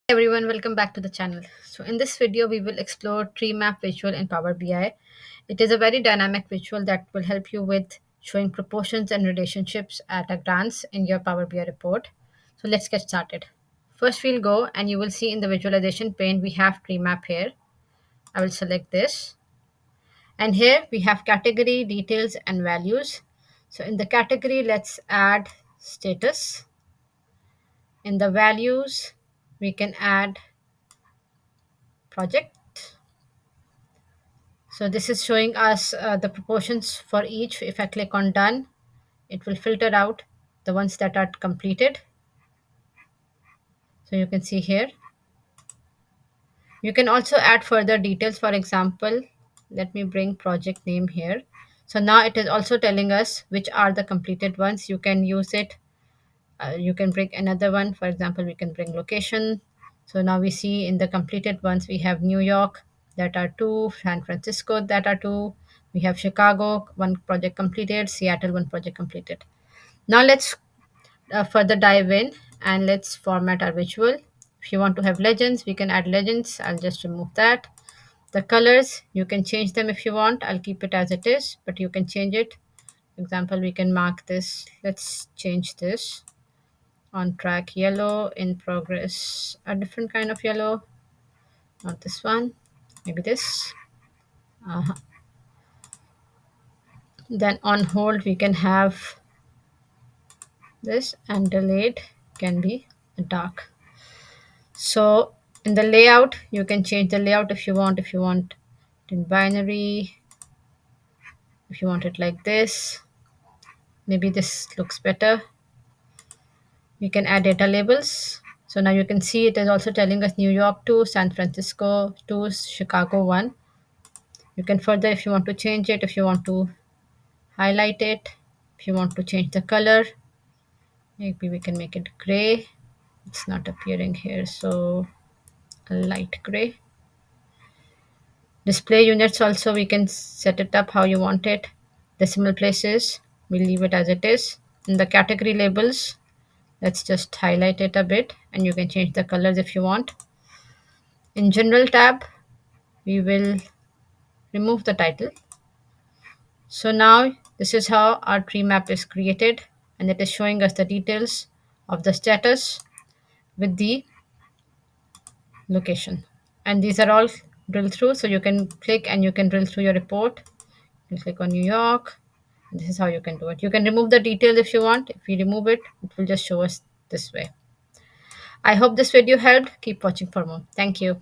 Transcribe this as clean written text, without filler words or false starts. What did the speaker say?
Everyone, welcome back to the channel. So in this video we will explore Treemap visual in Power BI. It is a very dynamic visual that will help you with showing proportions and relationships at a glance in your Power BI report. So let's get started. First we'll go and you will see in the visualization pane we have Treemap here. I will select this, and here we have category, details and values. So in the category, let's add status. In the values, we can add project. So this is showing us the proportions for each. If I click on done, it will filter out the ones that are completed. So you can see here. You can also add further details. For example, let me bring project name here. So now it is also telling us which are the completed ones. You can use it. You can bring another one. For example, we can bring location. So now we see in the completed ones, we have New York, that are two, San Francisco, that are two. We have Chicago, one project completed, Seattle, one project completed. Now let's further dive in and let's format our visual. If you want to have legends, we can add legends. I'll just remove that. The colors, you can change them if you want. I'll keep it as it is, but you can change it. For example, we can mark this. Let's change this. On track yellow, in progress a different kind of yellow, not this one, maybe this. uh Then on hold we can have this, and delayed can be dark. So in the layout, you can change the layout if you want. If you want it in binary, if you want it like this, maybe this looks better. We can add data labels. So now you can see it is also telling us New York 2, San Francisco 2, Chicago 1. You can further, if you want to change it, if you want to highlight it, if you want to change the color, maybe we can make it gray. It's not appearing here, so a light gray. Display units also, we can set it up how you want it. Decimal places, we'll leave it as it is. In the category labels, let's just highlight it a bit, and you can change the colors if you want. In general tab, we will remove the title. So now this is how our tree map is created, and it is showing us the details of the status with the location. And these are all drill through, so you can click and you can drill through your report. You click on New York. This is how you can do it. You can remove the details if you want. If we remove it, it will just show us this way. I hope this video helped. Keep watching for more. Thank you.